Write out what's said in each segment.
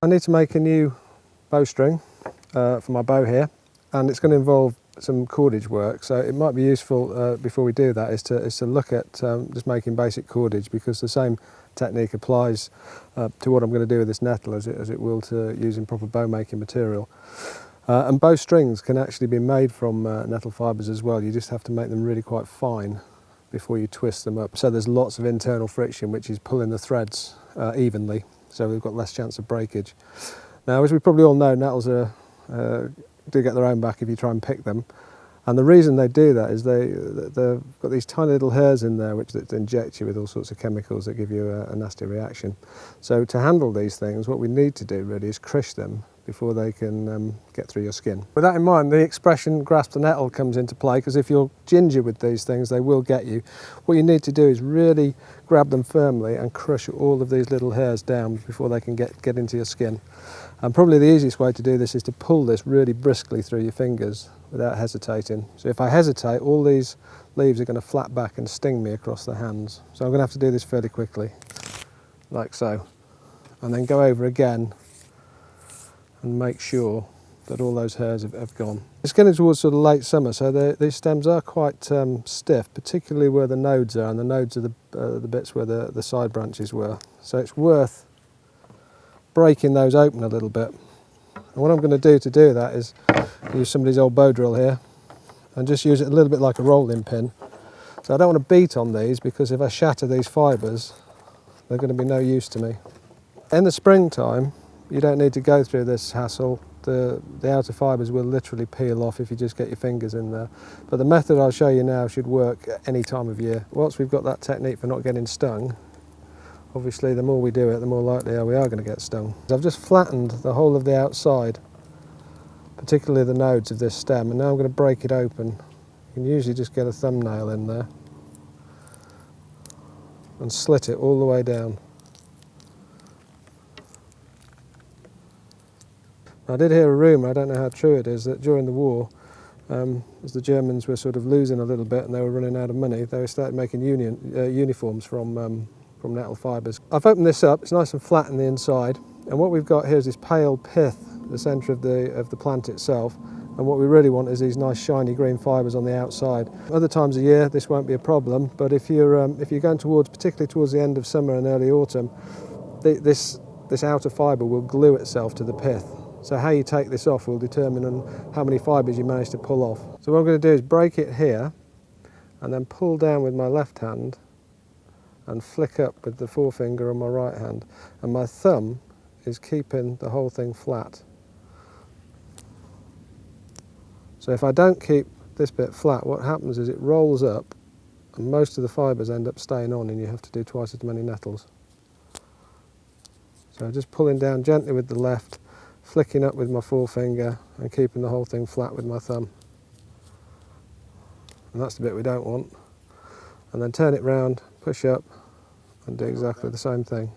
I need to make a new bowstring for my bow here, and it's going to involve some cordage work, so it might be useful before we do that is to look at just making basic cordage, because the same technique applies to what I'm going to do with this nettle as it will to using proper bow making material. And bow strings can actually be made from nettle fibres as well. You just have to make them really quite fine before you twist them up. So there's lots of internal friction which is pulling the threads evenly, so we've got less chance of breakage. Now, as we probably all know, nettles do get their own back if you try and pick them. And the reason they do that is they've got these tiny little hairs in there which inject you with all sorts of chemicals that give you a nasty reaction. So to handle these things, what we need to do really is crush them before they can get through your skin. With that in mind, the expression grasp the nettle comes into play, because if you're ginger with these things, they will get you. What you need to do is really grab them firmly and crush all of these little hairs down before they can get into your skin. And probably the easiest way to do this is to pull this really briskly through your fingers without hesitating. So if I hesitate, all these leaves are going to flap back and sting me across the hands. So I'm going to have to do this fairly quickly, like so. And then go over again and make sure that all those hairs have gone. It's getting towards sort of late summer, so these stems are quite stiff, particularly where the nodes are, and the nodes are the bits where the side branches were. So it's worth breaking those open a little bit. And what I'm going to do that is use somebody's old bow drill here and just use it a little bit like a rolling pin. So I don't want to beat on these, because if I shatter these fibres, they're going to be no use to me. In the springtime, you don't need to go through this hassle. The outer fibres will literally peel off if you just get your fingers in there. But the method I'll show you now should work at any time of year. Once we've got that technique for not getting stung, obviously the more we do it, the more likely we are going to get stung. I've just flattened the whole of the outside, particularly the nodes of this stem, and now I'm going to break it open. You can usually just get a thumbnail in there and slit it all the way down. I did hear a rumour, I don't know how true it is, that during the war, as the Germans were sort of losing a little bit and they were running out of money, they started making uniforms from nettle fibres. I've opened this up, it's nice and flat on the inside, and what we've got here is this pale pith, the centre of the plant itself, and what we really want is these nice shiny green fibres on the outside. Other times of year this won't be a problem, but if you're going particularly towards the end of summer and early autumn, this outer fibre will glue itself to the pith. So how you take this off will determine on how many fibres you manage to pull off. So what I'm going to do is break it here and then pull down with my left hand and flick up with the forefinger on my right hand, and my thumb is keeping the whole thing flat. So if I don't keep this bit flat, what happens is it rolls up and most of the fibres end up staying on, and you have to do twice as many nettles. So just pulling down gently with the left, flicking up with my forefinger and keeping the whole thing flat with my thumb. And that's the bit we don't want. And then turn it round, push up and do exactly the same thing.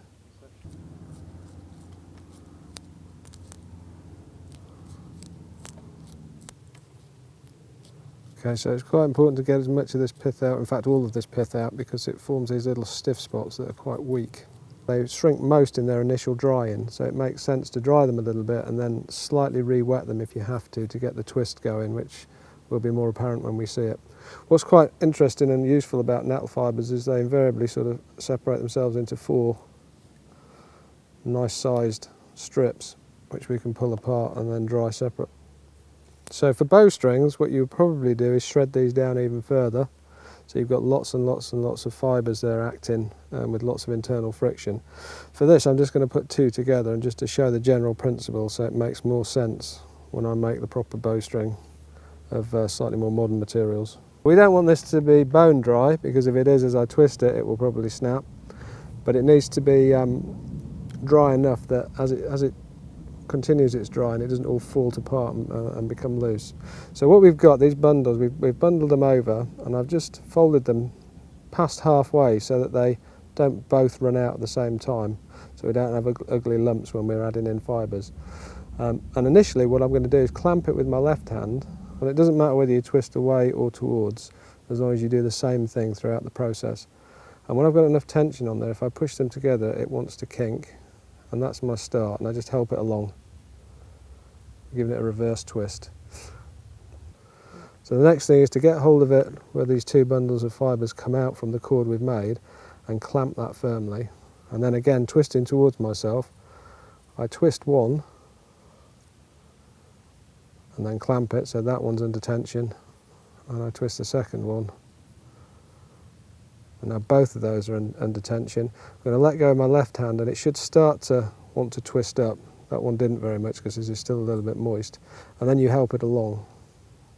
Okay, so it's quite important to get as much of this pith out, in fact all of this pith out, because it forms these little stiff spots that are quite weak. They shrink most in their initial drying, so it makes sense to dry them a little bit and then slightly re-wet them if you have to get the twist going, which will be more apparent when we see it. What's quite interesting and useful about nettle fibres is they invariably sort of separate themselves into 4 nice sized strips, which we can pull apart and then dry separate. So for bowstrings, what you would probably do is shred these down even further. So you've got lots and lots and lots of fibres there acting with lots of internal friction. For this, I'm just going to put 2 together, and just to show the general principle so it makes more sense when I make the proper bowstring of slightly more modern materials. We don't want this to be bone dry, because if it is, as I twist it, it will probably snap. But it needs to be dry enough that as it continues its drying, it doesn't all fall apart and become loose. So what we've got, these bundles, we've bundled them over, and I've just folded them past halfway so that they don't both run out at the same time, so we don't have ugly lumps when we're adding in fibres. And initially what I'm going to do is clamp it with my left hand, and it doesn't matter whether you twist away or towards, as long as you do the same thing throughout the process. And when I've got enough tension on there, if I push them together, it wants to kink, and that's my start, and I just help it along, giving it a reverse twist. So the next thing is to get hold of it where these two bundles of fibres come out from the cord we've made and clamp that firmly, and then again twisting towards myself, I twist one and then clamp it so that one's under tension, and I twist the second one, and now both of those are under tension. I'm going to let go of my left hand and it should start to want to twist up. That one didn't very much because this is still a little bit moist, and then you help it along.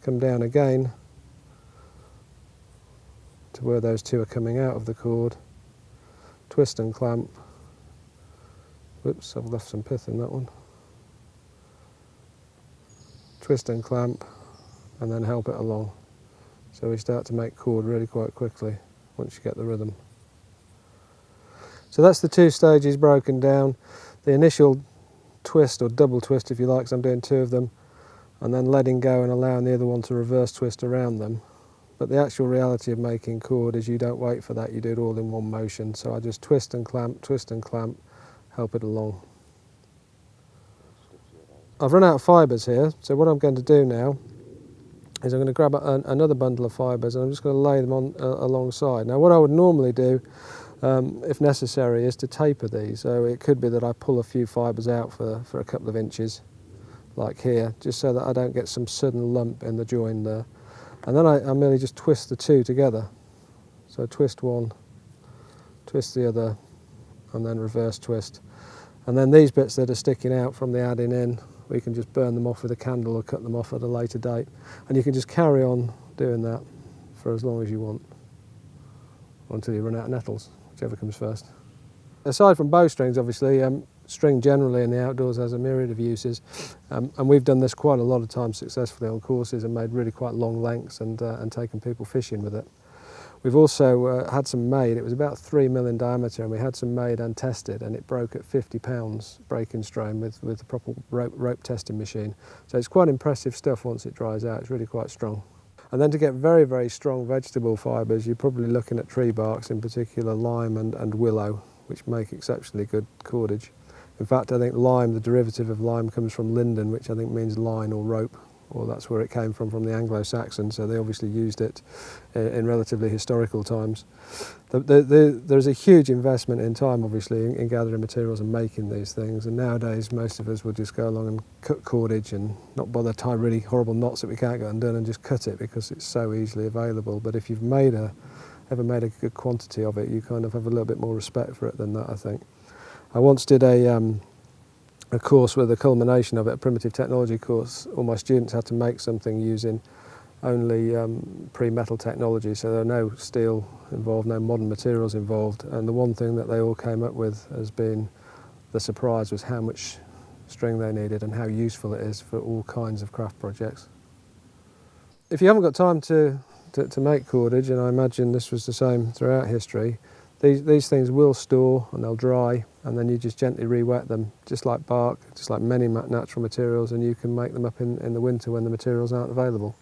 Come down again to where those two are coming out of the cord, twist and clamp. Whoops, I've left some pith in that one. Twist and clamp, and then help it along. So we start to make cord really quite quickly once you get the rhythm. So that's the two stages broken down. The initial twist, or double twist if you like, 'cause I'm doing two of them, and then letting go and allowing the other one to reverse twist around them. But the actual reality of making cord is you don't wait for that, you do it all in one motion. So I just twist and clamp, help it along. I've run out of fibres here, so what I'm going to do now is I'm going to grab another bundle of fibres and I'm just going to lay them on alongside. Now what I would normally do, if necessary, is to taper these. So it could be that I pull a few fibres out for a couple of inches, like here, just so that I don't get some sudden lump in the join there. And then I merely just twist the two together. So twist one, twist the other, and then reverse twist. And then these bits that are sticking out from the adding in, we can just burn them off with a candle or cut them off at a later date. And you can just carry on doing that for as long as you want, until you run out of nettles, whichever comes first. Aside from bowstrings, obviously, string generally in the outdoors has a myriad of uses, and we've done this quite a lot of times successfully on courses and made really quite long lengths and taken people fishing with it. We've also had some made. It was about 3 mil in diameter, and we had some made and tested, and it broke at 50 pounds breaking strain with a proper rope testing machine. So it's quite impressive stuff once it dries out. It's really quite strong. And then to get very, very strong vegetable fibres, you're probably looking at tree barks, in particular lime and willow, which make exceptionally good cordage. In fact, I think lime, the derivative of lime, comes from linden, which I think means line or rope, or that's where it came from the Anglo-Saxons, so they obviously used it in relatively historical times. There's a huge investment in time, obviously, in gathering materials and making these things, and nowadays most of us will just go along and cut cordage and not bother tie really horrible knots that we can't get undone and just cut it because it's so easily available. But if you've ever made a good quantity of it, you kind of have a little bit more respect for it than that, I think. I once did a course with the culmination of it, a primitive technology course. All my students had to make something using only pre-metal technology, so there are no steel involved, no modern materials involved, and the one thing that they all came up with as being the surprise was how much string they needed and how useful it is for all kinds of craft projects. If you haven't got time to make cordage, and I imagine this was the same throughout history, these things will store and they'll dry, and then you just gently re-wet them, just like bark, just like many natural materials, and you can make them up in the winter when the materials aren't available.